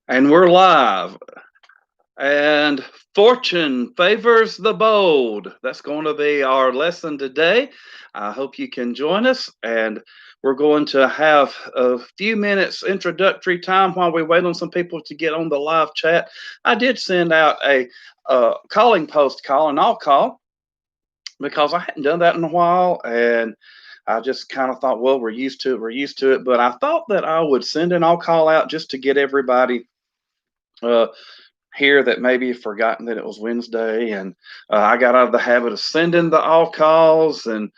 And we're live. And fortune favors the bold. That's going to be our lesson today. I hope you can join us. And we're going to have a few minutes introductory time while we wait on some people to get on the live chat. I did send out a calling post call, and I'll call because I hadn't done that in a while. And I just kind of thought, well, we're used to it. We're used to it. But I thought that I would send an all call out just to get everybody uh, here that maybe forgotten that it was Wednesday, and I got out of the habit of sending the all calls, and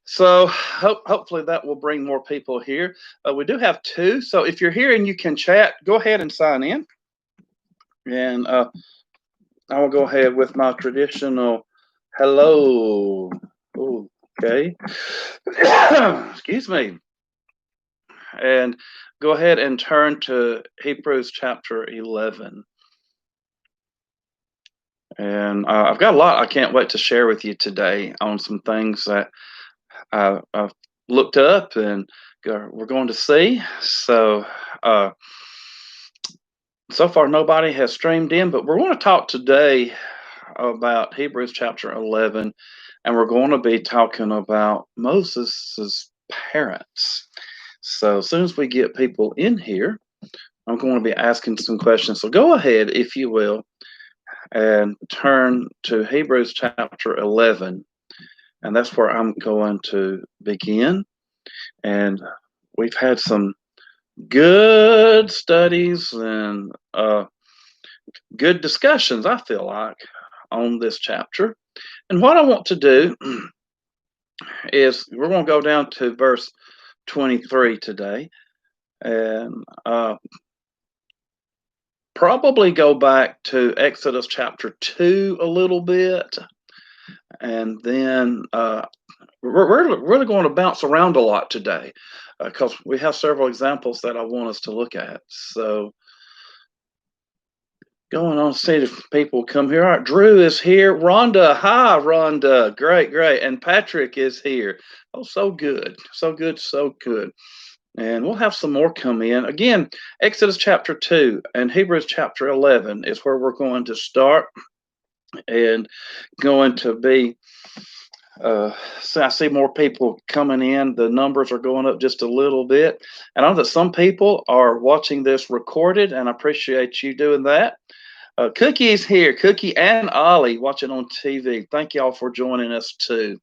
so hopefully that will bring more people here. We do have two, so if you're here and you can chat, go ahead and sign in, and I will go ahead with my traditional hello. Okay, excuse me, and go ahead and turn to Hebrews chapter 11. And I've got a lot I can't wait to share with you today on some things that I've looked up and we're going to see. Uh, so far, nobody has streamed in, but we're going to talk today about Hebrews chapter 11, and we're going to be talking about Moses's parents. So as soon as we get people in here, I'm going to be asking some questions. So go ahead, if you will, and turn to Hebrews chapter 11. And that's where I'm going to begin. And we've had some good studies and good discussions, I feel like, on this chapter. And what I want to do is we're going to go down to verse 23 today and probably go back to Exodus chapter 2 a little bit. And then we're really going to bounce around a lot today because we have several examples that I want us to look at. So going on, see if people come here. All right, Drew is here. Rhonda, hi, Rhonda. Great, great. And Patrick is here. Oh, so good. So good, so good. And we'll have some more come in. Again, Exodus chapter 2 and Hebrews chapter 11 is where we're going to start and going to be so I see more people coming in. The numbers are going up just a little bit. And I know that some people are watching this recorded, and I appreciate you doing that. Cookie is here. Cookie and Ollie watching on TV. Thank y'all for joining us too.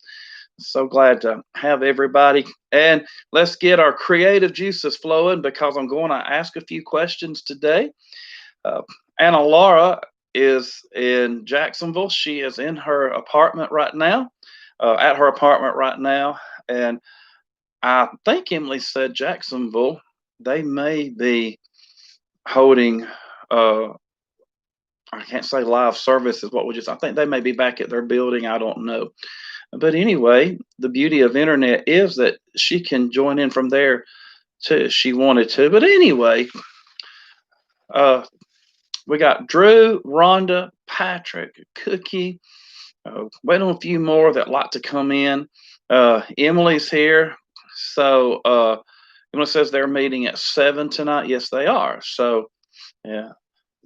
So glad to have everybody. And let's get our creative juices flowing because I'm going to ask a few questions today. Uh, Anna Laura is in Jacksonville. She is in her apartment right now. At her apartment right now. And I think Emily said Jacksonville, they may be holding, I can't say live service is what we just, I think they may be back at their building. I don't know. But anyway, the beauty of internet is that she can join in from there too if she wanted to. But anyway, uh, we got Drew, Rhonda, Patrick, Cookie. Wait on a few more that like to come in. Emily's here. So Emily says they're meeting at 7 tonight. Yes, they are. So, yeah.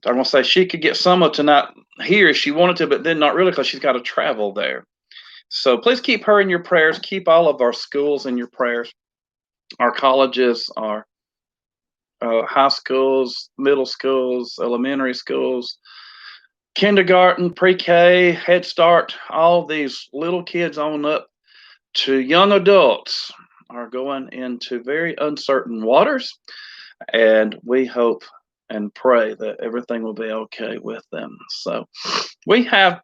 I'm going to say she could get some of tonight here if she wanted to, but then not really because she's got to travel there. So please keep her in your prayers. Keep all of our schools in your prayers. Our colleges, our high schools, middle schools, elementary schools, kindergarten, pre-K, Head Start, all these little kids on up to young adults are going into very uncertain waters, and we hope and pray that everything will be okay with them. So we have,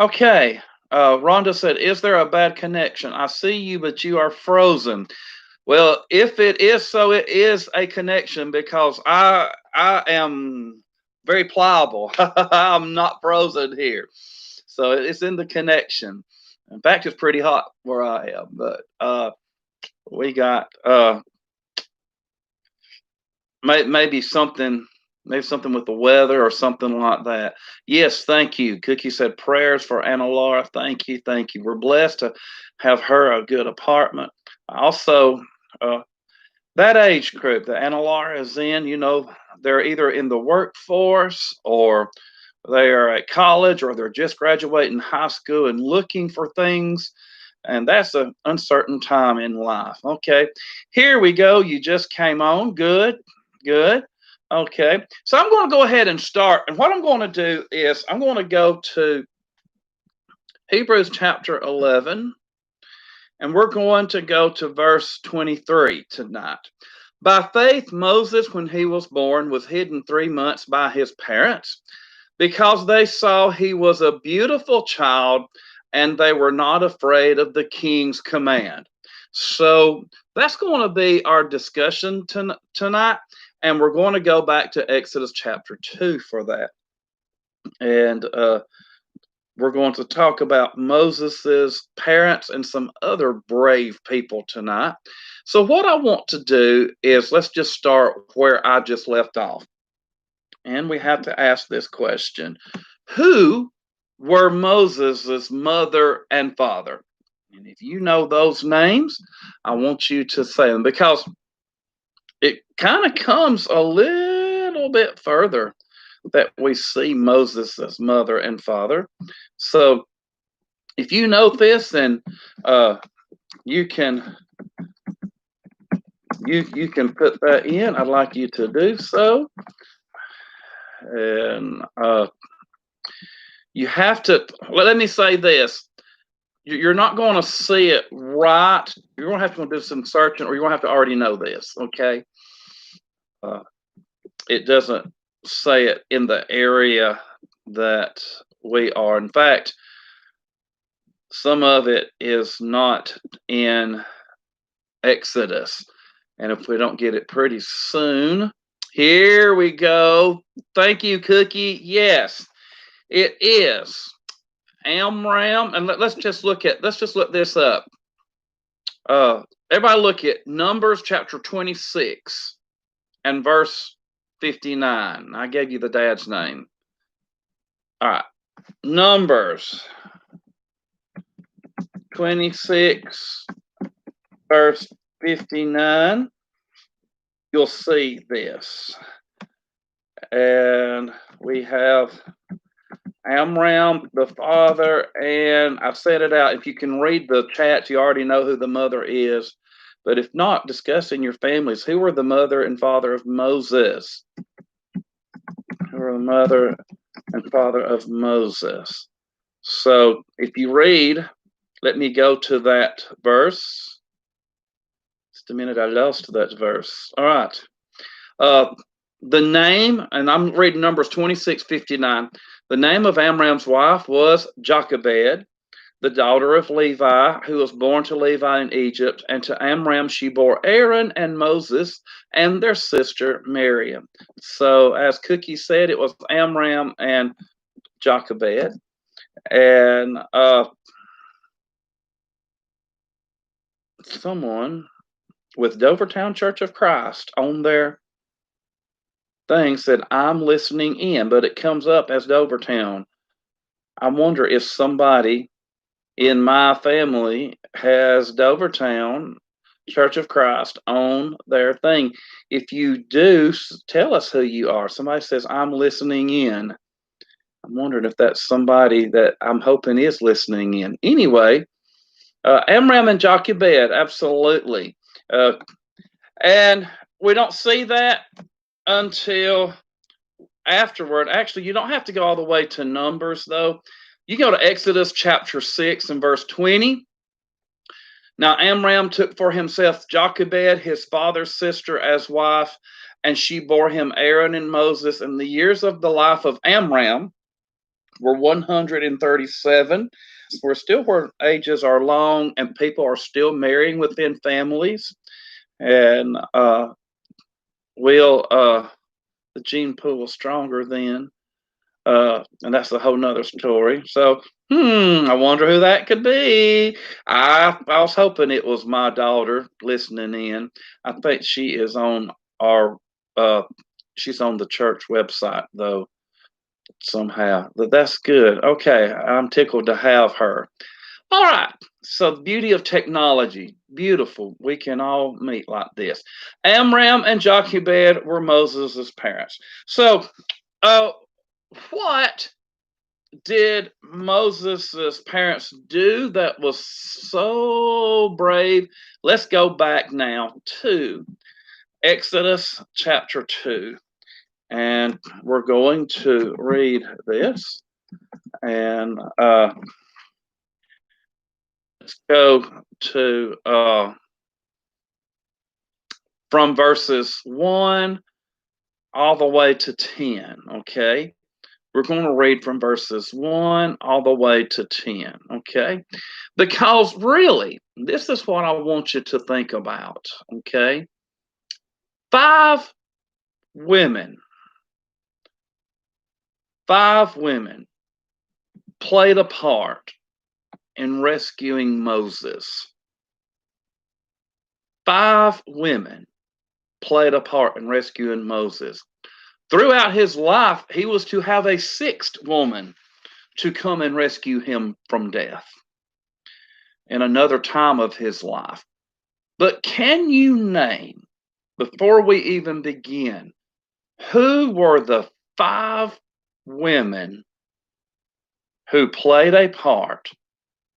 okay. Rhonda said, "Is there a bad connection? I see you, but you are frozen." Well, if it is so, it is a connection because I am very pliable. I'm not frozen here. So it's in the connection. In fact, it's pretty hot where I am, but we got maybe something with the weather or something like that. Yes, thank you. Cookie said prayers for Anna Laura. Thank you, thank you. We're blessed to have her a good apartment. Also, that age group that Anna Laura is in, you know, they're either in the workforce, or they are at college, or they're just graduating high school and looking for things. And that's an uncertain time in life. Okay, here we go. You just came on. Good, good. Okay, so I'm going to go ahead and start. And what I'm going to do is I'm going to go to Hebrews chapter 11, and we're going to go to verse 23 tonight. By faith, Moses, when he was born, was hidden 3 months by his parents, because they saw he was a beautiful child, and they were not afraid of the king's command. So that's going to be our discussion tonight, and we're going to go back to Exodus chapter 2 for that. And we're going to talk about Moses's parents and some other brave people tonight. So what I want to do is let's just start where I just left off. And we have to ask this question: who were Moses's mother and father? And if you know those names, I want you to say them, because it kind of comes a little bit further that we see Moses's mother and father. So if you know this, then you can put that in. I'd like you to do so. And you have to, let me say this: you're not going to see it right. You're going to have to do some searching, or you're going to have to already know this. Okay, it doesn't say it in the area that we are. In fact, some of it is not in Exodus, and if we don't get it pretty soon, here we go. Thank you, Cookie. Yes, it is Amram, and let's just look this up. Everybody look at Numbers chapter 26 and verse 59. I gave you the dad's name. All right, Numbers 26 verse 59. You'll see this, and we have Amram, the father, and I've said it out. If you can read the chat, you already know who the mother is. But if not, discuss in your families, who were the mother and father of Moses? Who were the mother and father of Moses? So if you read, let me go to that verse. Just a minute, I lost that verse. All right. The name, and I'm reading Numbers 26:59. The name of Amram's wife was Jochebed, the daughter of Levi, who was born to Levi in Egypt. And to Amram she bore Aaron and Moses and their sister Miriam. So as Cookie said, it was Amram and Jochebed. And someone with Dovertown Church of Christ on their thing said, I'm listening in, but it comes up as Dovertown. I wonder if somebody in my family has Dovertown Church of Christ on their thing. If you do, tell us who you are. Somebody says, I'm listening in. I'm wondering if that's somebody that I'm hoping is listening in. Anyway, Amram and Jochebed, absolutely. And we don't see that until afterward. Actually, you don't have to go all the way to Numbers, though. You go to Exodus chapter 6 and verse 20. Now Amram took for himself Jochebed, his father's sister, as wife, and she bore him Aaron and Moses. And the years of the life of Amram were 137. We're still where ages are long and people are still marrying within families. And the gene pool was stronger then. And that's a whole nother story. So, I wonder who that could be. I was hoping it was my daughter listening in. I think she is on she's on the church website though, somehow. But that's good. Okay, I'm tickled to have her. All right. So the beauty of technology, beautiful. We can all meet like this. Amram and Jochebed were Moses' parents. So, uh, what did Moses' parents do that was so brave? Let's go back now to Exodus chapter 2. And we're going to read this. And let's go to from verses 1 all the way to 10. Okay. We're going to read from verses 1 all the way to 10. Okay. Because really, this is what I want you to think about. Okay. 5 women, 5 women played a part in rescuing Moses. 5 women played a part in rescuing Moses. Throughout his life, he was to have a 6th woman to come and rescue him from death in another time of his life. But can you name, before we even begin, who were the 5 women who played a part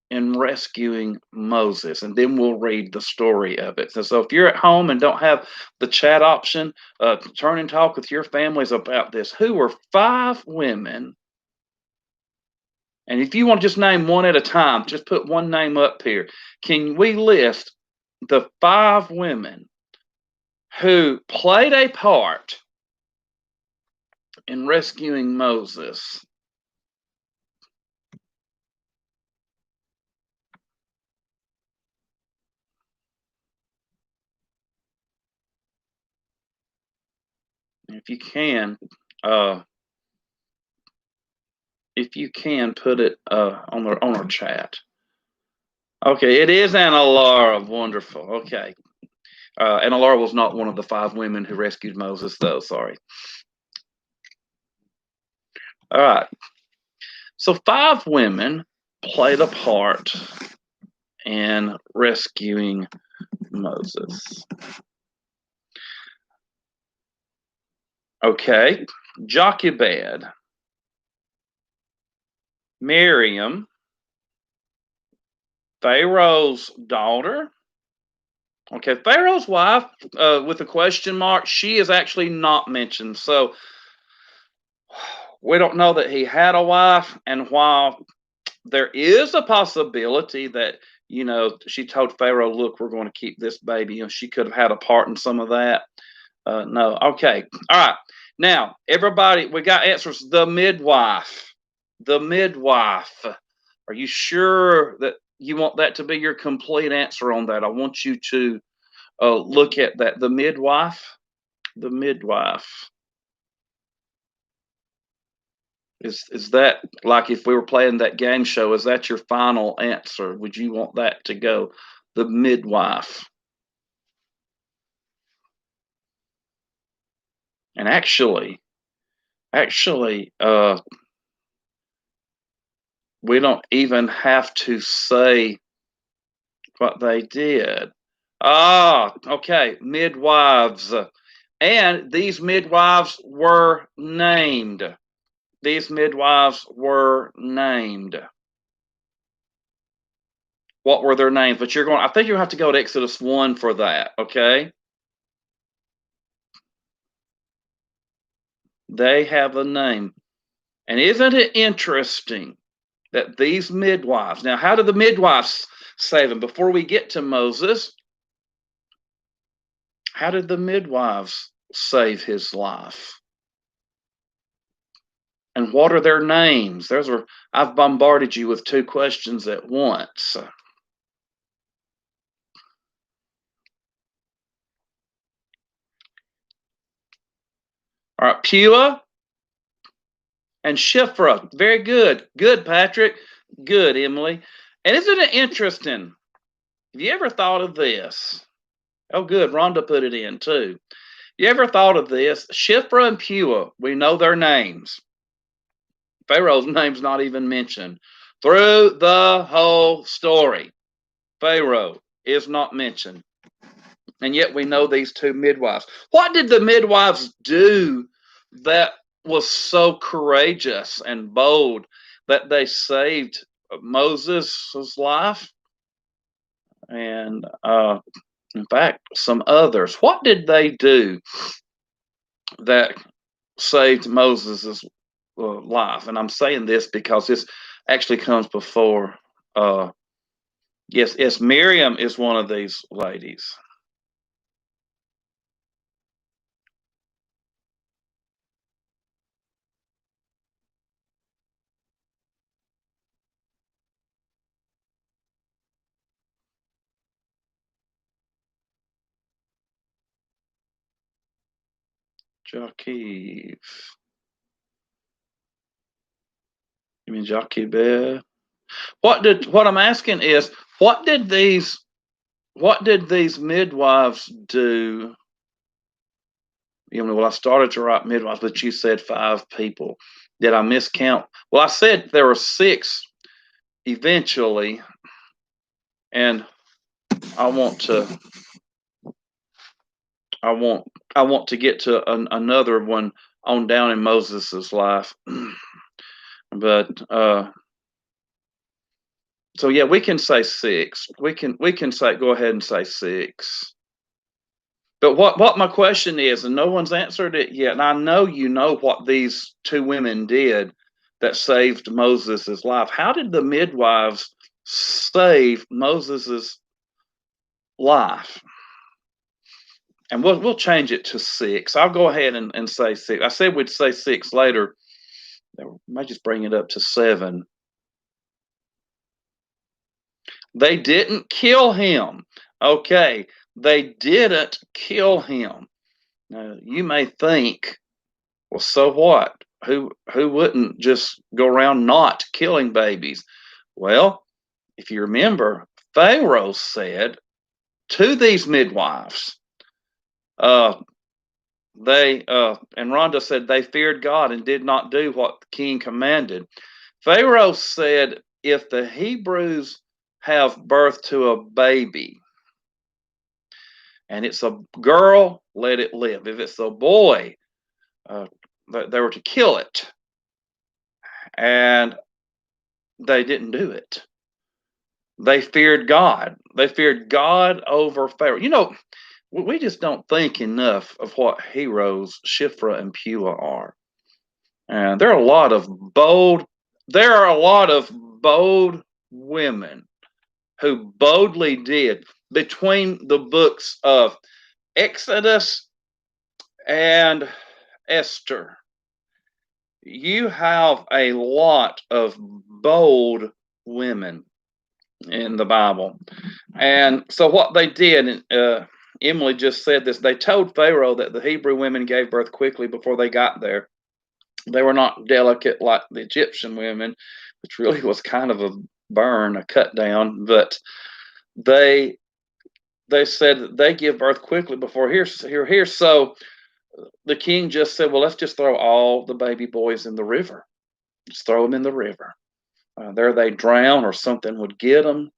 in rescuing Moses? And then we'll read the story of it. So if you're at home and don't have the chat option, turn and talk with your families about this. Who were 5 women? And if you want to just name one at a time, just put one name up here. Can we list the 5 women who played a part in rescuing Moses? If you can, uh, put it on our chat. Okay, it is Anna Laura. Wonderful. Okay. Anna Laura was not one of the 5 women who rescued Moses, though. Sorry. All right. So 5 women played a part in rescuing Moses. Okay. Jochebed, Miriam, Pharaoh's daughter. Okay, Pharaoh's wife, with a question mark, she is actually not mentioned. So we don't know that he had a wife. And while there is a possibility that, she told Pharaoh, look, we're going to keep this baby, she could have had a part in some of that. No. Okay. All right. Now, everybody, we got answers. The midwife. The midwife. Are you sure that you want that to be your complete answer on that? I want you to look at that. The midwife. The midwife. Is that, like, if we were playing that game show, is that your final answer? Would you want that to go? The midwife. And actually, we don't even have to say what they did. Ah, okay, midwives. And these midwives were named. These midwives were named. What were their names? But I think you have to go to Exodus 1 for that, okay? They have a name. And isn't it interesting that these midwives, now, how did the midwives save them? Before we get to Moses, how did the midwives save his life? And what are their names? I've bombarded you with 2 questions at once. All right, Pua and Shiphrah. Very good. Good, Patrick. Good, Emily. And isn't it interesting? Have you ever thought of this? Oh, good. Rhonda put it in too. You ever thought of this? Shiphrah and Pua, we know their names. Pharaoh's name's not even mentioned. Through the whole story, Pharaoh is not mentioned. And yet we know these two midwives. What did the midwives do that was so courageous and bold that they saved Moses' life? And in fact, some others. What did they do that saved Moses' life? And I'm saying this because this actually comes before. Yes, Miriam is one of these ladies. Jockey. You mean Jochebed? What I'm asking is what did these midwives do? Well, I started to write midwives, but you said 5 people. Did I miscount? Well, I said there were 6 eventually, and I want to I want I want to get to another one on down in Moses's life. But so yeah, we can say 6. We can say go ahead and say 6. But what my question is, and no one's answered it yet, and I know you know what these 2 women did that saved Moses' life. How did the midwives save Moses' life? And we'll change it to 6. I'll go ahead and say 6. I said we'd say 6 later. I might just bring it up to 7. They didn't kill him. Okay, they didn't kill him. Now, you may think, well, so what? Who wouldn't just go around not killing babies? Well, if you remember, Pharaoh said to these midwives, uh, they and Rhonda said they feared God and did not do what the king commanded. Pharaoh said, if the Hebrews have birth to a baby and it's a girl, let it live. If it's a boy, uh, they were to kill it. And they didn't do it. They feared God. They feared God over Pharaoh. We just don't think enough of what heroes Shiphrah and Puah are. And there are a lot of bold women who boldly did between the books of Exodus and Esther. You have a lot of bold women in the Bible. And so what they did, Emily just said this, they told Pharaoh that the Hebrew women gave birth quickly before they got there. They were not delicate like the Egyptian women, which really was kind of a burn, a cut down, but they said that they give birth quickly before here. So the king just said, well, let's just throw all the baby boys in the river. Just throw them in the river. There they drown or something would get them.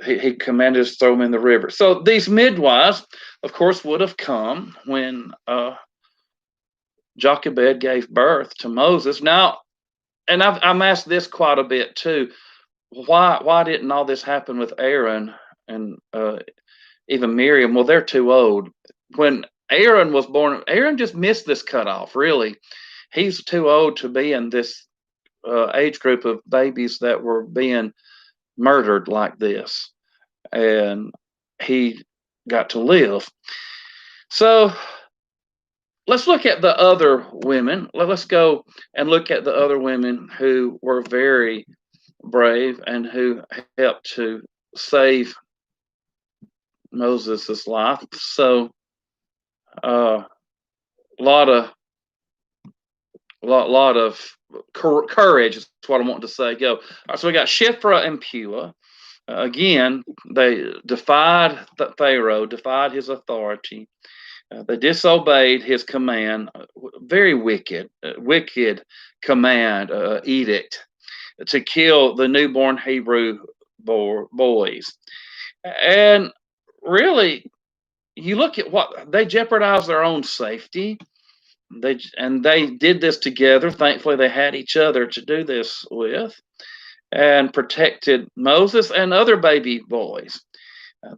He commanded us to throw them in the river. So these midwives, of course, would have come when Jochebed gave birth to Moses. Now, and I'm asked this quite a bit too. Why didn't all this happen with Aaron and even Miriam? Well, they're too old. When Aaron was born, Aaron just missed this cutoff. Really, he's too old to be in this age group of babies that were being murdered like this, and he got to live. So let's look at the other women. Let's go and look at the other women who were very brave and who helped to save Moses' life. So a lot of courage is what I want to say. Go. All right, so we got Shiphrah and Puah. Again, they defied Pharaoh, defied his authority. They disobeyed his command, very wicked command, edict to kill the newborn Hebrew boys. And really, you look at what they jeopardized their own safety. They did this together. Thankfully, they had each other to do this with, and protected Moses and other baby boys.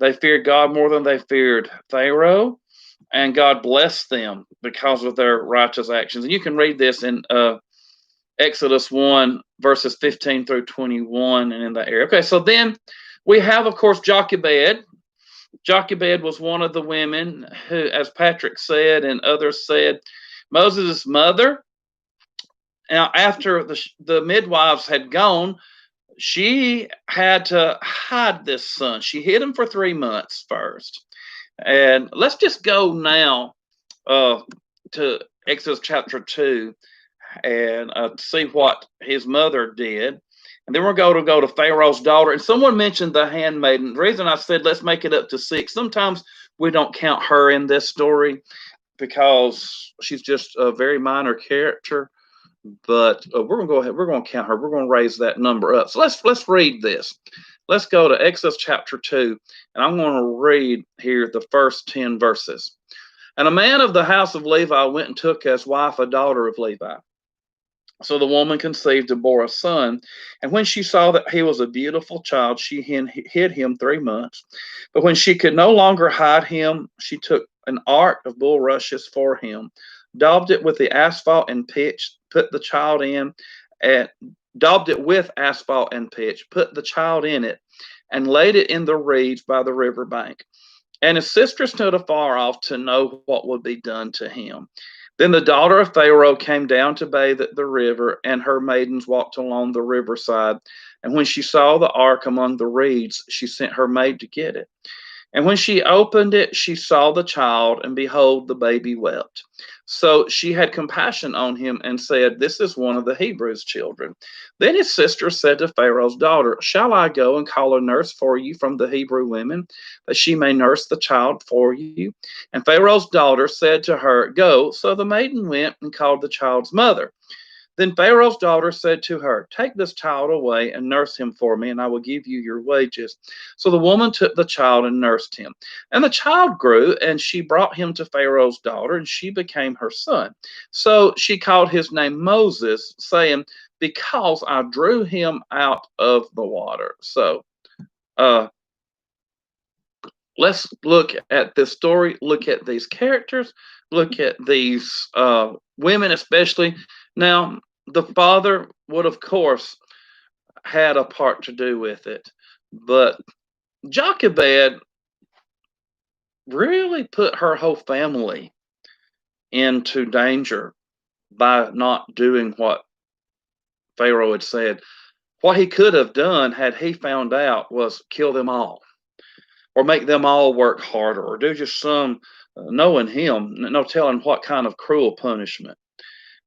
They feared God more than they feared Pharaoh, and God blessed them because of their righteous actions. And you can read this in Exodus 1, verses 15 through 21, and in that area. Okay, so then we have, of course, Jochebed. Jochebed was one of the women who, as Patrick said and others said, Moses' mother. Now, after the midwives had gone, she had to hide this son. She hid him for 3 months first. And let's just go now uh, to Exodus chapter 2 and see what his mother did. And then we're going to go to Pharaoh's daughter. And someone mentioned the handmaiden. The reason I said let's make it up to 6, sometimes we don't count her in this story because she's just a very minor character. But we're going to go ahead. We're going to count her. We're going to raise that number up. So let's read this. Let's go to Exodus chapter 2, and I'm going to read here the first 10 verses. And a man of the house of Levi went and took as wife a daughter of Levi. So the woman conceived and bore a son. And when she saw that he was a beautiful child, she hid him 3 months. But when she could no longer hide him, she took an ark of bulrushes for him, daubed it with the asphalt and pitch, put the child in, and daubed it with asphalt and pitch, put the child in it, and laid it in the reeds by the river bank. And his sister stood afar off to know what would be done to him. Then the daughter of Pharaoh came down to bathe at the river, and her maidens walked along the riverside. And when she saw the ark among the reeds, she sent her maid to get it. And when she opened it, she saw the child, and behold, the baby wept. So she had compassion on him and said, This is one of the Hebrews' children. Then his sister said to Pharaoh's daughter, Shall I go and call a nurse for you from the Hebrew women, that she may nurse the child for you? And Pharaoh's daughter said to her, Go. So the maiden went and called the child's mother. Then Pharaoh's daughter said to her, Take this child away and nurse him for me, and I will give you your wages. So the woman took the child and nursed him. And the child grew, and she brought him to Pharaoh's daughter, and she became her son. So she called his name Moses, saying, Because I drew him out of the water. So uh, let's look at this story, look at these characters, look at these women, especially. Now, the father would, of course, had a part to do with it, but Jochebed really put her whole family into danger by not doing what Pharaoh had said. What he could have done had he found out was kill them all, or make them all work harder, or do just some, knowing him, no telling what kind of cruel punishment.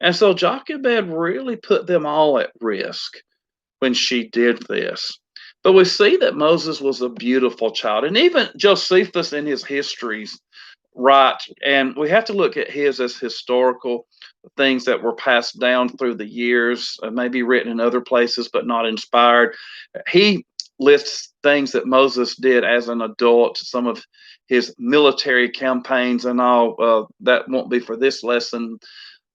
And so Jochebed really put them all at risk when she did this. But we see that Moses was a beautiful child. And even Josephus in his histories right, and we have to look at his as historical things that were passed down through the years, maybe written in other places, but not inspired. He lists things that Moses did as an adult, some of his military campaigns and all. That won't be for this lesson,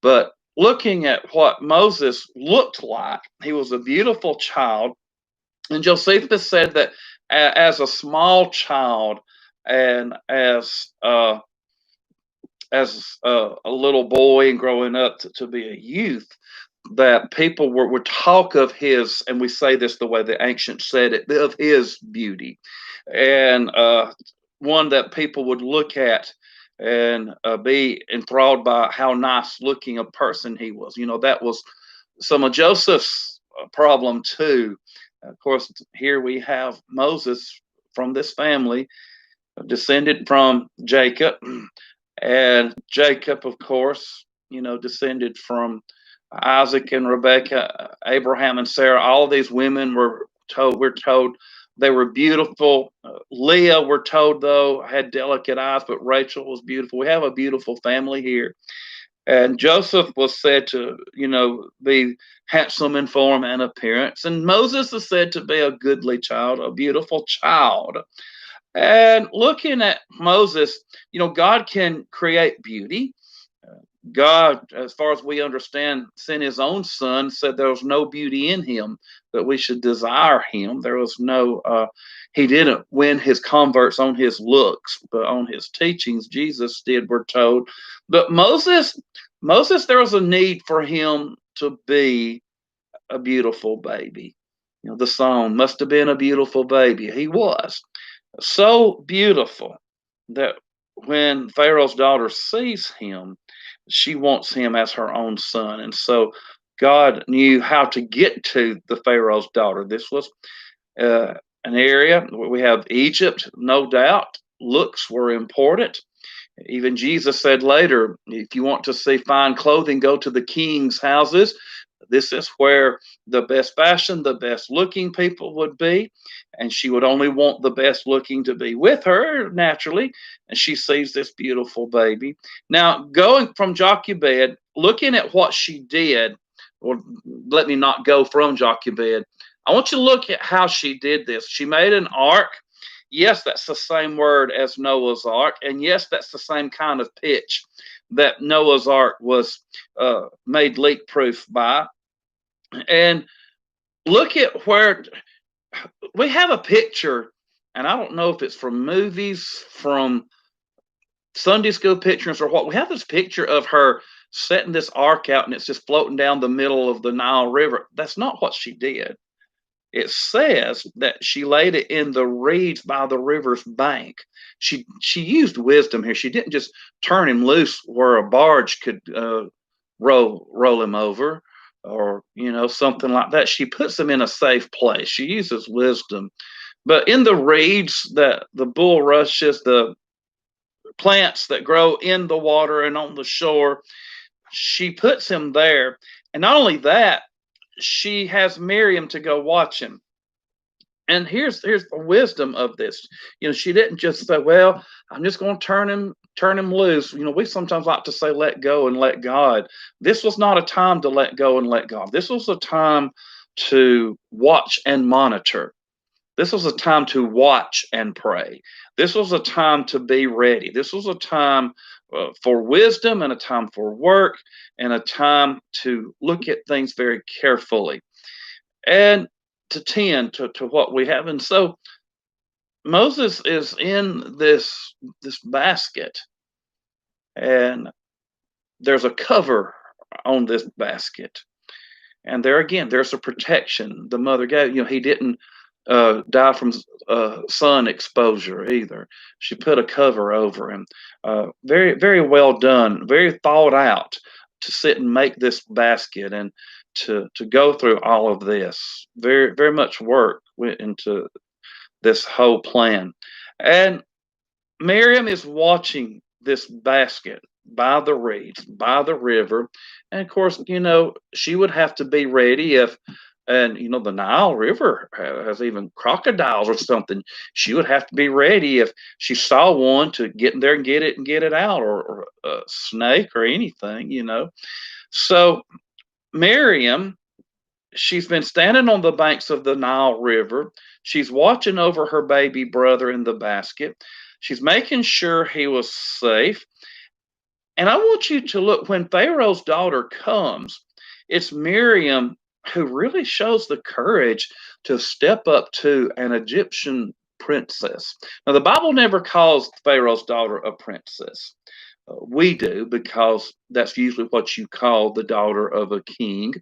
but looking at what Moses looked like, he was a beautiful child. And Josephus said that as a small child and as a little boy and growing up to be a youth, that people would talk of his, and we say this the way the ancients said it, of his beauty, and one that people would look at and be enthralled by how nice looking a person he was. You know, that was some of Joseph's problem too. Of course, here we have Moses from this family, descended from Jacob, and Jacob, of course, descended from Isaac and Rebekah, Abraham and Sarah. All of these women we're told, They were beautiful. Leah, we're told, though, had delicate eyes, but Rachel was beautiful. We have a beautiful family here. And Joseph was said to, be handsome in form and appearance. And Moses is said to be a goodly child, a beautiful child. And looking at Moses, God can create beauty. God, as far as we understand, sent his own son, said there was no beauty in him, that we should desire him. There was no, he didn't win his converts on his looks, but on his teachings. Jesus did, we're told. But Moses, there was a need for him to be a beautiful baby. The song must have been a beautiful baby. He was so beautiful that when Pharaoh's daughter sees him, she wants him as her own son. And so God knew how to get to the Pharaoh's daughter. This was an area where we have Egypt, no doubt. Looks were important. Even Jesus said later, if you want to see fine clothing, go to the king's houses. This is where the best fashion, the best looking people would be. And she would only want the best looking to be with her, naturally. And she sees this beautiful baby. Now, going from Jochebed, looking at what she did, or let me not go from Jochebed, I want you to look at how she did this. She made an ark. Yes, that's the same word as Noah's Ark. And yes, that's the same kind of pitch that Noah's Ark was made leak proof by. And look at where we have a picture, and I don't know if it's from movies, from Sunday school pictures, or what. We have this picture of her setting this ark out, and it's just floating down the middle of the Nile River. That's not what she did. It says that she laid it in the reeds by the river's bank. She used wisdom here. She didn't just turn him loose where a barge could roll him over, or something like that. She puts him in a safe place. She uses wisdom. But in the reeds, that the bulrushes, the plants that grow in the water and on the shore, she puts him there. And not only that, she has Miriam to go watch him. And here's the wisdom of this. She didn't just say, well, I'm just going to turn him loose. We sometimes like to say, let go and let God. This was not a time to let go and let God. This was a time to watch and monitor. This was a time to watch and pray. This was a time to be ready. This was a time for wisdom, and a time for work, and a time to look at things very carefully and to tend to what we have. And so Moses is in this basket, and there's a cover on this basket. And there again, there's a protection the mother gave. He didn't die from sun exposure either. She put a cover over him. Very, very well done. Very thought out to sit and make this basket, and to go through all of this. Very, very much work went into this whole plan. And Miriam is watching this basket by the reeds, by the river. And of course, she would have to be ready if, and the Nile River has even crocodiles or something. She would have to be ready if she saw one, to get in there and get it out, or a snake or anything. So Miriam, she's been standing on the banks of the Nile River. She's watching over her baby brother in the basket. She's making sure he was safe. And I want you to look, when Pharaoh's daughter comes, it's Miriam who really shows the courage to step up to an Egyptian princess. Now, the Bible never calls Pharaoh's daughter a princess. We do, because that's usually what you call the daughter of a king.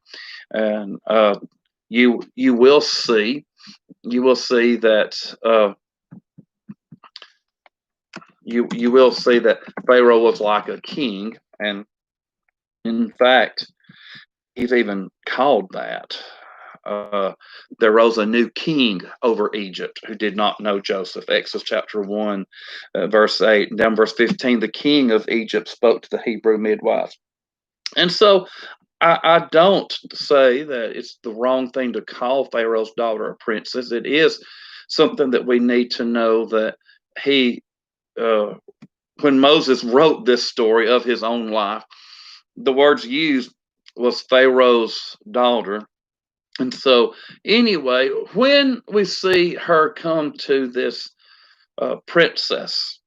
And you will see that you will see that Pharaoh was like a king, and in fact, he's even called that. There rose a new king over Egypt who did not know Joseph. Exodus chapter 1, verse 8, and down verse 15, the king of Egypt spoke to the Hebrew midwives. And so I don't say that it's the wrong thing to call Pharaoh's daughter a princess. It is something that we need to know, that he, uh, when Moses wrote this story of his own life, the words used was Pharaoh's daughter. And so, anyway, when we see her come to this princess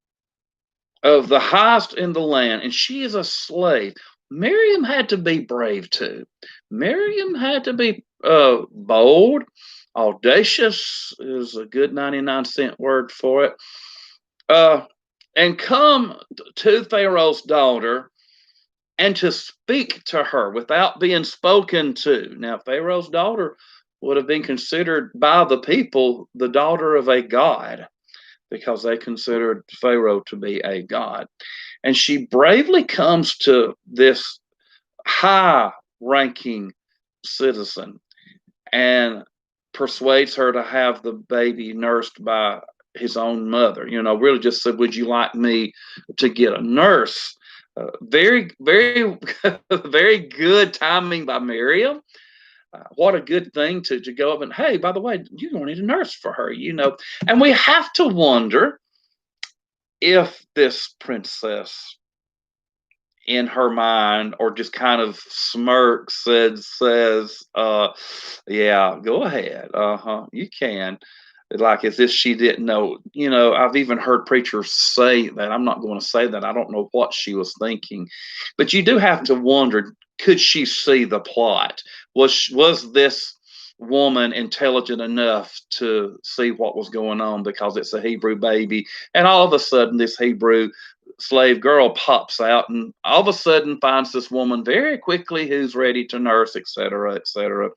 of the highest in the land, and she is a slave, Miriam had to be brave too. Miriam had to be bold. Audacious is a good 99-cent word for it. Uh, and come to Pharaoh's daughter and to speak to her without being spoken to. Now, Pharaoh's daughter would have been considered by the people the daughter of a god, because they considered Pharaoh to be a god. And she bravely comes to this high ranking citizen and persuades her to have the baby nursed by his own mother. Really just said, would you like me to get a nurse? Very, very, very good timing by Miriam. What a good thing to go up and, hey, by the way, you're going to need a nurse for her, And we have to wonder if this princess, in her mind, or just kind of smirks, says, yeah, go ahead. You can. Like as if she didn't know. I've even heard preachers say that. I'm not going to say that. I don't know what she was thinking. But you do have to wonder, could she see the plot? Was this woman intelligent enough to see what was going on, because it's a Hebrew baby, and all of a sudden this Hebrew slave girl pops out and all of a sudden finds this woman very quickly who's ready to nurse, etc., etc.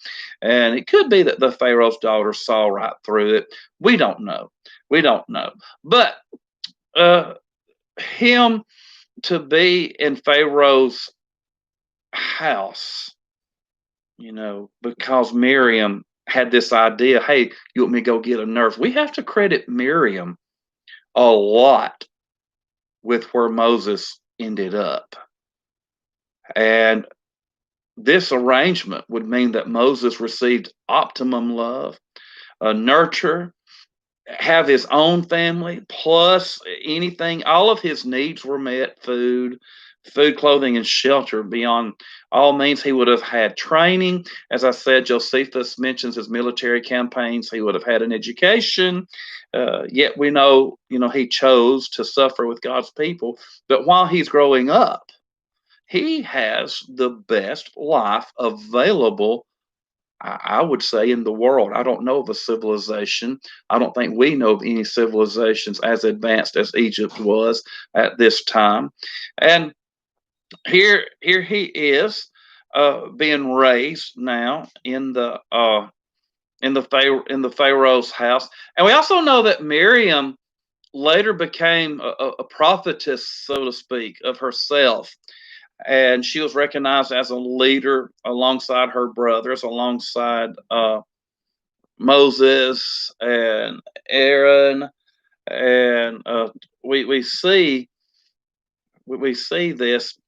And it could be that the Pharaoh's daughter saw right through it. We don't know. But him to be in Pharaoh's house, because Miriam had this idea, hey, you want me to go get a nurse? We have to credit Miriam a lot with where Moses ended up. And this arrangement would mean that Moses received optimum love, nurture, have his own family, plus anything, all of his needs were met: food, clothing, and shelter beyond all means. He would have had training. As I said, Josephus mentions his military campaigns. He would have had an education. Yet we know, he chose to suffer with God's people. But while he's growing up, he has the best life available, I would say, in the world. I don't know of a civilization. I don't think we know of any civilizations as advanced as Egypt was at this time. And here he is, being raised now in the Pharaoh's house. And we also know that Miriam later became a prophetess, so to speak, of herself. And she was recognized as a leader alongside her brothers, alongside Moses and Aaron. And we see this,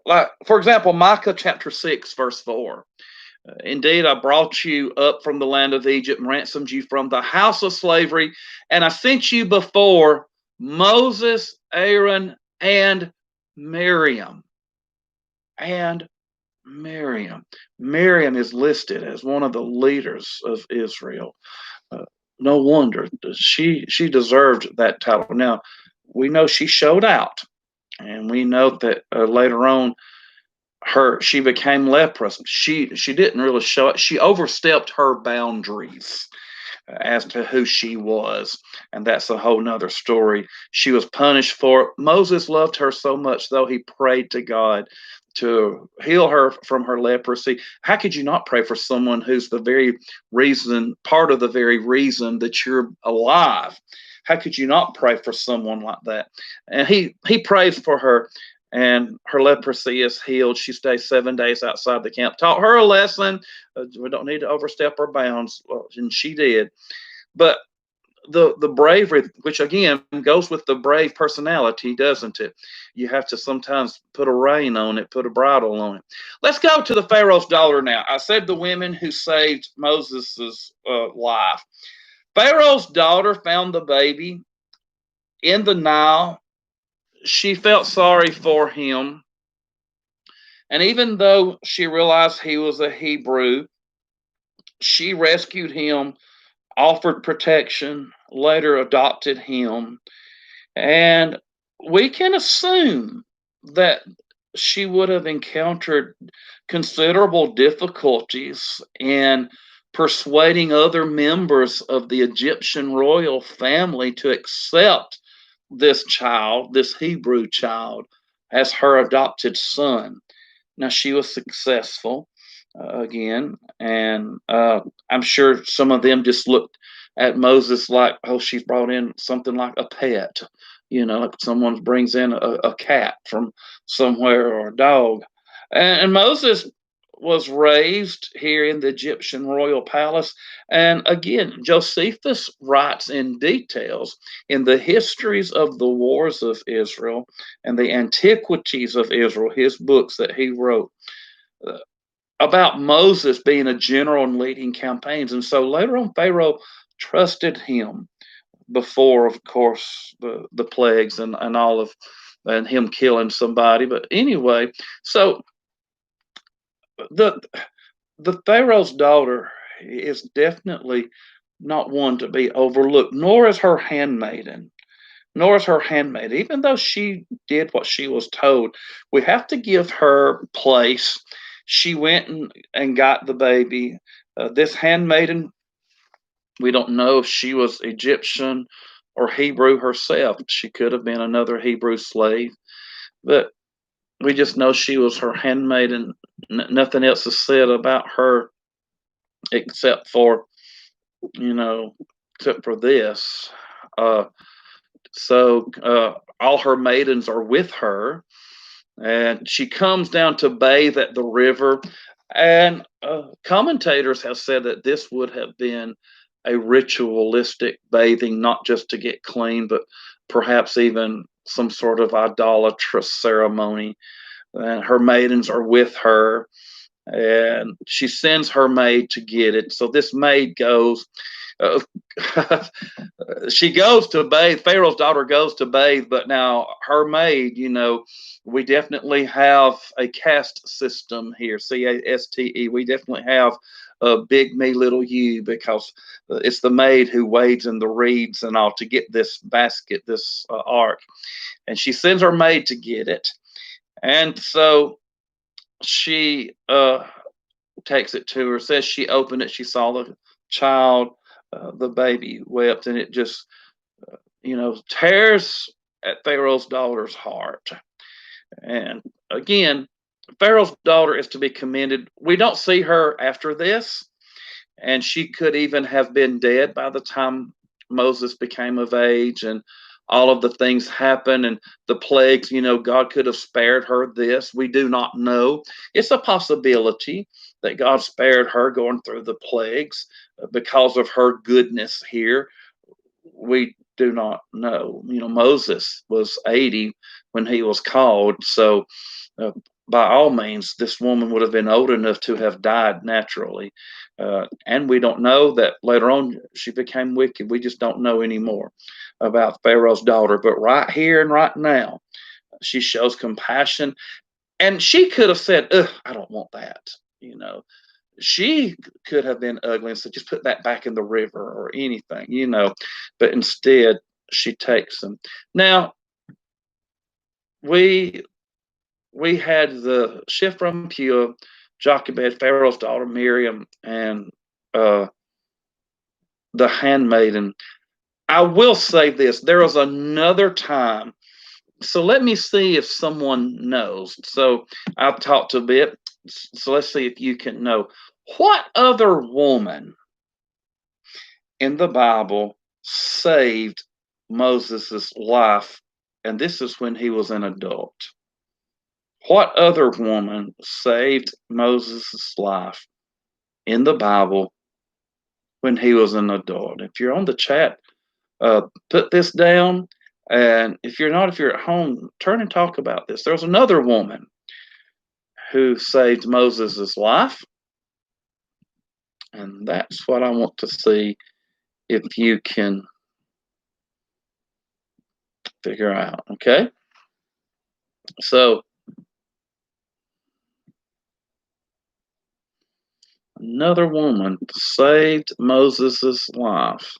like, for example, Micah chapter 6 verse 4. Indeed, I brought you up from the land of Egypt and ransomed you from the house of slavery, and I sent you before Moses, Aaron, and Miriam. And Miriam. Miriam is listed as one of the leaders of Israel. No wonder she deserved that title. Now, we know she showed out, and we know that later on she became leprous. She didn't really show it. She overstepped her boundaries as to who she was, and that's a whole nother story. She was punished for it. Moses loved her so much, though, he prayed to God to heal her from her leprosy. How could you not pray for someone who's the very reason, part of the very reason that you're alive? How could you not pray for someone like that? And he prays for her, and her leprosy is healed. She stays 7 days outside the camp. Taught her a lesson. We don't need to overstep our bounds, and she did. But the bravery, which again goes with the brave personality, doesn't it? You have to sometimes put a rein on it, put a bridle on it. Let's go to the Pharaoh's daughter now. I said the women who saved Moses's life. Pharaoh's daughter found the baby in the Nile. She felt sorry for him. And even though she realized he was a Hebrew, she rescued him, offered protection, later adopted him. And we can assume that she would have encountered considerable difficulties in persuading other members of the Egyptian royal family to accept this child, this Hebrew child, as her adopted son. Now, she was successful again, and I'm sure some of them just looked at Moses like, oh, she's brought in something like a pet, like someone brings in a cat from somewhere or a dog. And Moses was raised here in the Egyptian royal palace. And again, Josephus writes in details in the histories of the wars of Israel and the antiquities of Israel, his books that he wrote, uh, about Moses being a general and leading campaigns. And so later on, Pharaoh trusted him before, of course, the plagues and all of and him killing somebody. But anyway, so the the Pharaoh's daughter is definitely not one to be overlooked, nor is her handmaiden. Nor is her handmaid. Even though she did what she was told, we have to give her place. She went and got the baby. This handmaiden, we don't know if she was Egyptian or Hebrew herself. She could have been another Hebrew slave, but we just know she was her handmaid, and nothing else is said about her except for, you know, except for this. Uh, so all her maidens are with her, and she comes down to bathe at the river. And commentators have said that this would have been a ritualistic bathing, not just to get clean, but perhaps even some sort of idolatrous ceremony. And her maidens are with her, and she sends her maid to get it. So this maid goes. Uh, she goes to bathe. Pharaoh's daughter goes to bathe, but now her maid, we definitely have a caste system here, caste. We definitely have a big me, little you, because it's the maid who wades in the reeds and all to get this basket, this ark. And she sends her maid to get it. And so she takes it to her, says she opened it, she saw the child, the baby wept, and it just, tears at Pharaoh's daughter's heart. And again, Pharaoh's daughter is to be commended. We don't see her after this, and she could even have been dead by the time Moses became of age and all of the things happen and the plagues. God could have spared her this. We do not know. It's a possibility that God spared her going through the plagues because of her goodness here. We do not know. Moses was 80 when he was called. So, uh, by all means, this woman would have been old enough to have died naturally. And we don't know that later on she became wicked. We just don't know anymore about Pharaoh's daughter. But right here and right now, she shows compassion. And she could have said, ugh, I don't want that. She could have been ugly and said, just put that back in the river or anything. But instead, she takes them. Now, we had the Shiphrah, Puah, Jochebed, Pharaoh's daughter, Miriam, and the handmaiden. I will say this: there was another time. So let me see if someone knows. So I've talked a bit. So let's see if you can know. What other woman in the Bible saved Moses' life? And this is when he was an adult. What other woman saved Moses' life in the Bible when he was an adult? If you're on the chat, put this down. And if you're not, if you're at home, turn and talk about this. There was another woman who saved Moses' life. And that's what I want to see if you can figure out. Okay, so another woman saved Moses' life.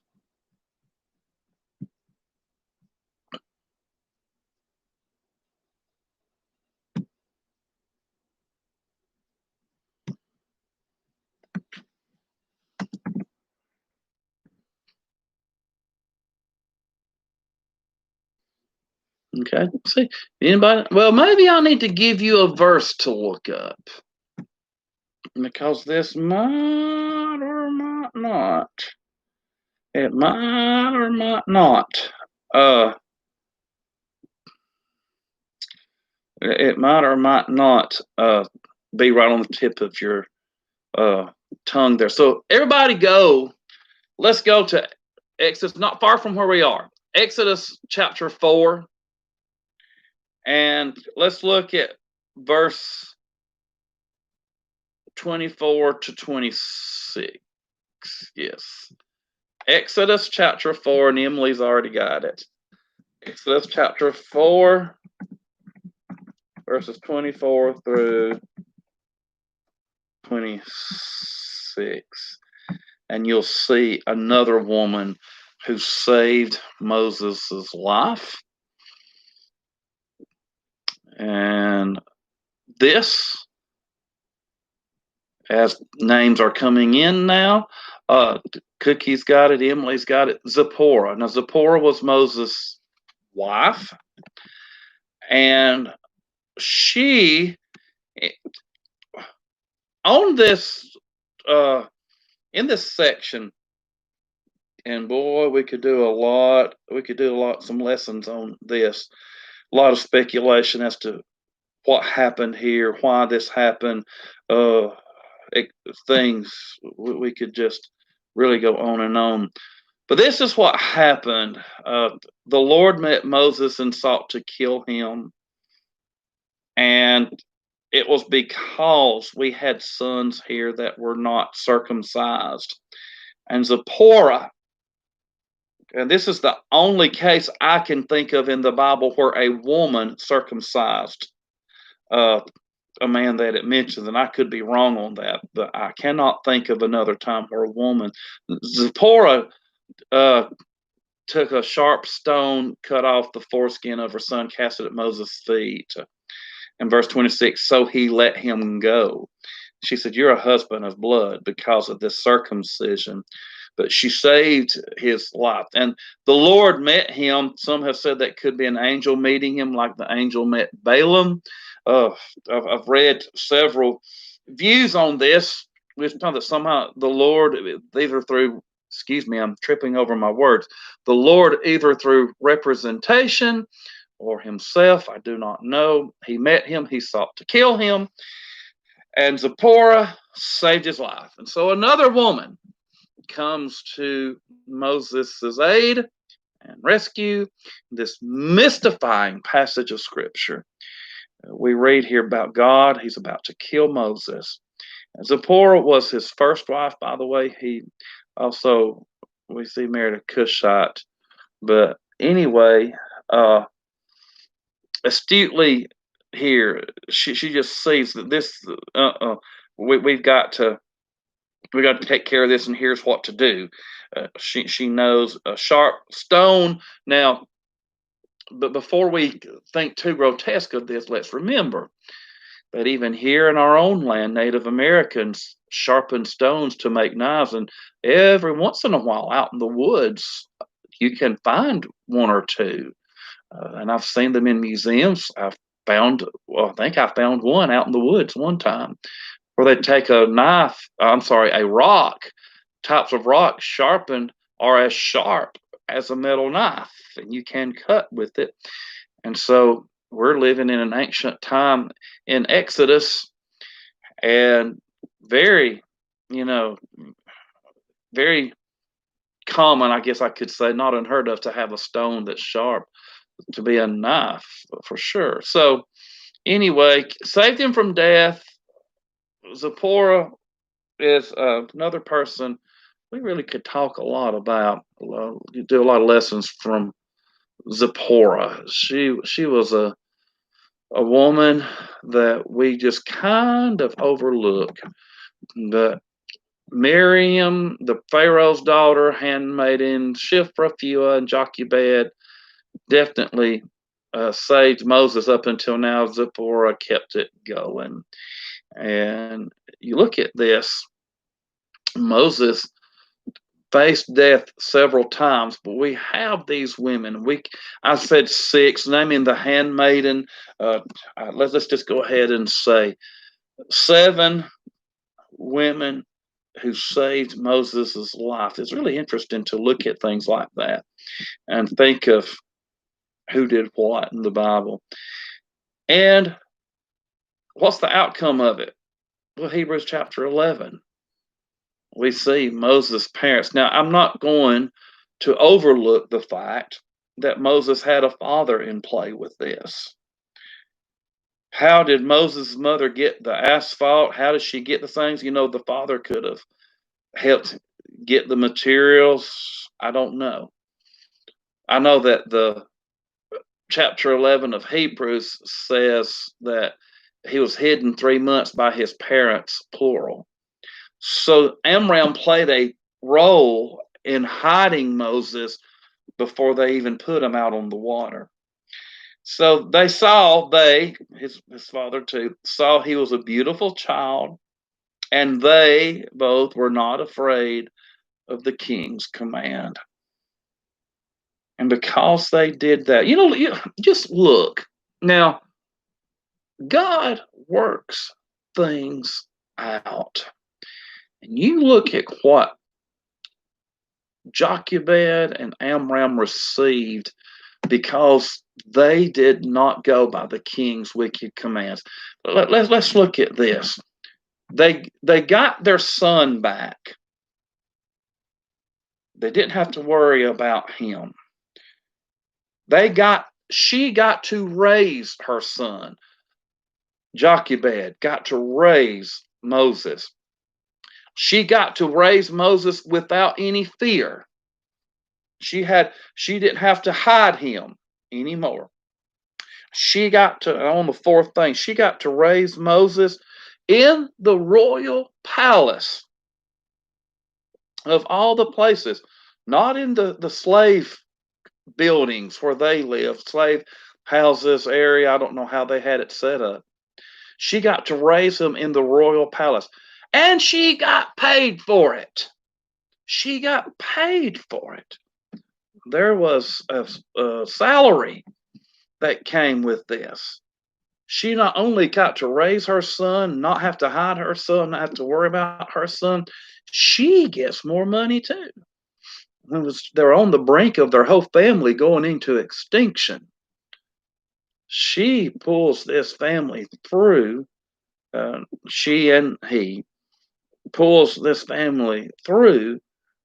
Okay, see anybody? Well, maybe I need to give you a verse to look up because this might or might not. It might or might not. Uh, it might or might not be right on the tip of your uh tongue there. So everybody go. Let's go to Exodus, not far from where we are. Exodus chapter 4, and let's look at verse 24 to 26. Yes. Exodus chapter 4, and Emily's already got it. Exodus chapter 4, verses 24 through 26. And you'll see another woman who saved Moses' life. And this, as names are coming in now, Cookie's got it, Emily's got it, Zipporah. Now, Zipporah was Moses' wife, and she, on this, in this section, and boy, we could do a lot, some lessons on this, a lot of speculation as to what happened here, why this happened, uh, things we could just really go on and on. But this is what happened. The Lord met Moses and sought to kill him. And it was because we had sons here that were not circumcised. And Zipporah, and this is the only case I can think of in the Bible where a woman circumcised uh, a man that it mentions, and I could be wrong on that, but I cannot think of another time where a woman. Zipporah uh, took a sharp stone, cut off the foreskin of her son, cast it at Moses' feet. In verse 26, so he let him go. She said, you're a husband of blood because of this circumcision. But she saved his life. And the Lord met him. Some have said that could be an angel meeting him, like the angel met Balaam. I've read several views on this. We've found that somehow the Lord, either through, excuse me, I'm tripping over my words, the Lord either through representation or himself, I do not know. He met him, he sought to kill him, and Zipporah saved his life. And so another woman comes to Moses' aid and rescue. This mystifying passage of scripture. We read here about God. He's about to kill Moses. And Zipporah was his first wife, by the way. He also, we see, married a Cushite. But anyway, astutely here, she just sees that this, we've got to take care of this, and here's what to do. She knows a sharp stone. Now, but before we think too grotesque of this, let's remember that even here in our own land, Native Americans sharpen stones to make knives, and every once in a while out in the woods, you can find one or two. And I've seen them in museums. I think I found one out in the woods one time where they take a knife, a rock, types of rock sharpened are as sharp as a metal knife, and you can cut with it. And so we're living in an ancient time in Exodus, and very, you know, very common, I guess I could say, not unheard of to have a stone that's sharp to be a knife for sure. So anyway, saved him from death. Zipporah is another person we really could talk a lot about, do a lot of lessons from Zipporah. She was a woman that we just kind of overlook. But Miriam, the Pharaoh's daughter, handmaiden, Shiphrah, Phua, and Jochebed definitely saved Moses up until now. Zipporah kept it going. And you look at this, Moses faced death several times, but we have these women. I said six, naming the handmaiden. Let's just go ahead and say seven women who saved Moses' life. It's really interesting to look at things like that and think of who did what in the Bible. And what's the outcome of it? Well, Hebrews chapter 11. We see Moses' parents. Now, I'm not going to overlook the fact that Moses had a father in play with this. How did Moses' mother get the asphalt? How did she get the things? The father could have helped get the materials. I don't know. I know that the chapter 11 of Hebrews says that he was hidden 3 months by his parents, plural. So Amram played a role in hiding Moses before they even put him out on the water. So his father too, saw he was a beautiful child, and they both were not afraid of the king's command. And because they did that, just look. Now, God works things out. And you look at what Jochebed and Amram received because they did not go by the king's wicked commands. Let's look at this. They got their son back. They didn't have to worry about him. She got to raise her son. Jochebed got to raise Moses. She got to raise Moses without any fear. She didn't have to hide him anymore. She got to, on the fourth thing, she got to raise Moses in the royal palace of all the places, not in the slave buildings where they lived, slave houses area. I don't know how they had it set up. She got to raise him in the royal palace, and she got paid for it. She got paid for it. There was a salary that came with this. She not only got to raise her son, not have to hide her son, not have to worry about her son, she gets more money too. They're on the brink of their whole family going into extinction. She pulls this family through. She and he pulls this family through.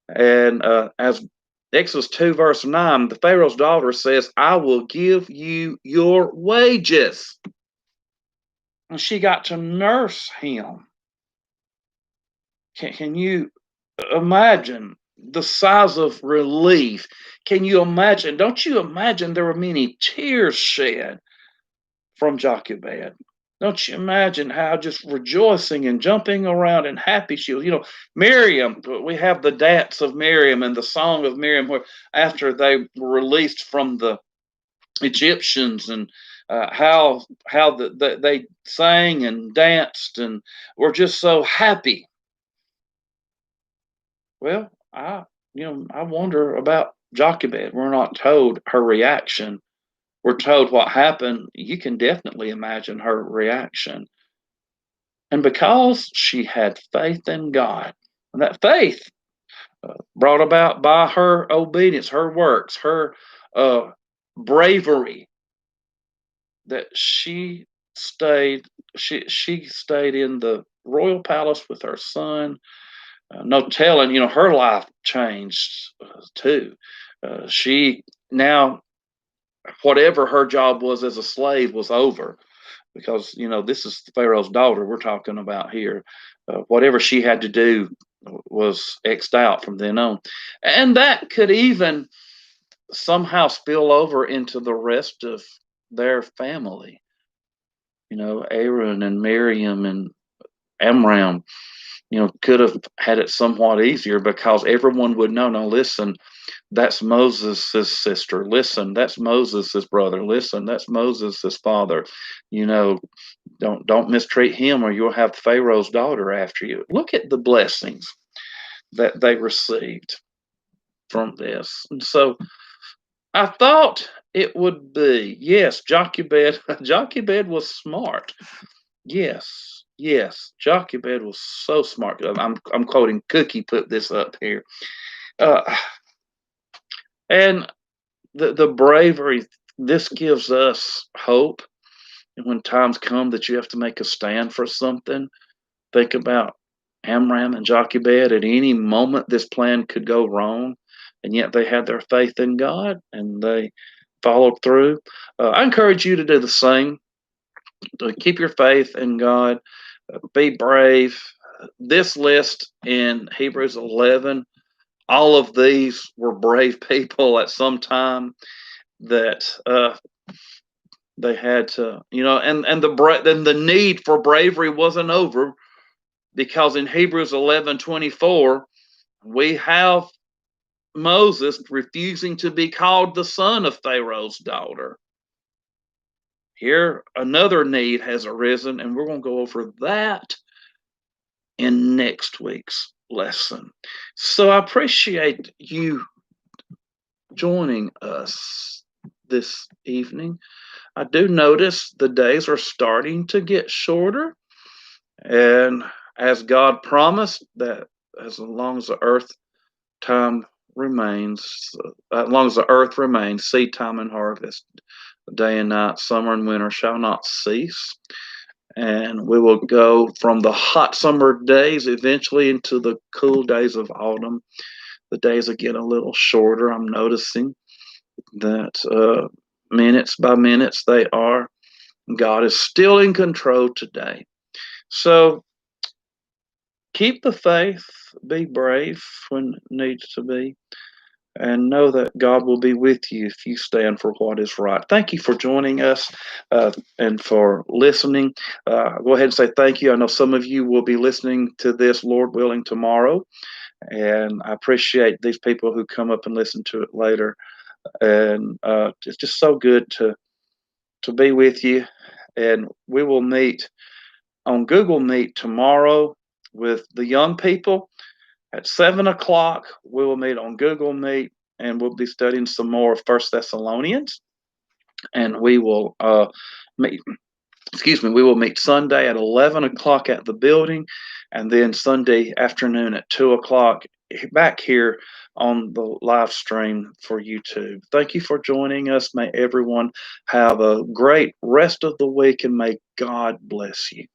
And as Exodus 2, verse 9, the Pharaoh's daughter says, I will give you your wages. And she got to nurse him. Can you imagine the size of relief? Can you imagine? Don't you imagine there were many tears shed from Jochebed? Don't you imagine how just rejoicing and jumping around and happy she was? Miriam, we have the dance of Miriam and the song of Miriam, where after they were released from the Egyptians, and how they sang and danced and were just so happy. Well, I wonder about Jochebed. We're not told her reaction. We're told what happened. You can definitely imagine her reaction. And because she had faith in God, and that faith brought about by her obedience, her works, her bravery, that she stayed in the royal palace with her son. No telling, her life changed too. She now, whatever her job was as a slave was over, because this is Pharaoh's daughter we're talking about here. Whatever she had to do was X'd out from then on. And that could even somehow spill over into the rest of their family. Aaron and Miriam and Amram, could have had it somewhat easier because everyone would know, no, listen, that's Moses' sister. Listen, that's Moses' brother. Listen, that's Moses' father. You know, don't mistreat him or you'll have Pharaoh's daughter after you. Look at the blessings that they received from this. And so I thought it would be, yes, Jochebed. Jochebed was smart. Yes, yes, Jochebed was so smart. I'm quoting Cookie put this up here. Uh, and the bravery, this gives us hope. And when times come that you have to make a stand for something, think about Amram and Jochebed. At any moment, this plan could go wrong, and yet they had their faith in God and they followed through. I encourage you to do the same. To keep your faith in God. Be brave. This list in Hebrews 11, all of these were brave people at some time that they had to, then the need for bravery wasn't over because in Hebrews 11:24 we have Moses refusing to be called the son of Pharaoh's daughter. Here, another need has arisen, and we're going to go over that in next week's lesson. So I appreciate you joining us this evening. I do notice the days are starting to get shorter, and as God promised, that as long as the earth time remains, as long as the earth remains, seed time and harvest, day and night, summer and winter shall not cease. And we will go from the hot summer days eventually into the cool days of autumn. The days are getting a little shorter. I'm noticing that minutes by minutes they are. God is still in control today. So keep the faith, be brave when needs to be, and know that God will be with you if you stand for what is right. Thank you for joining us and for listening. Go ahead and say thank you. I know some of you will be listening to this, Lord willing, tomorrow. And I appreciate these people who come up and listen to it later. And it's just so good to be with you. And we will meet on Google Meet tomorrow with the young people at 7 o'clock. We will meet on Google Meet and we'll be studying some more of First Thessalonians. And we will meet. We will meet Sunday at 11 o'clock at the building, and then Sunday afternoon at 2 o'clock back here on the live stream for YouTube. Thank you for joining us. May everyone have a great rest of the week, and may God bless you.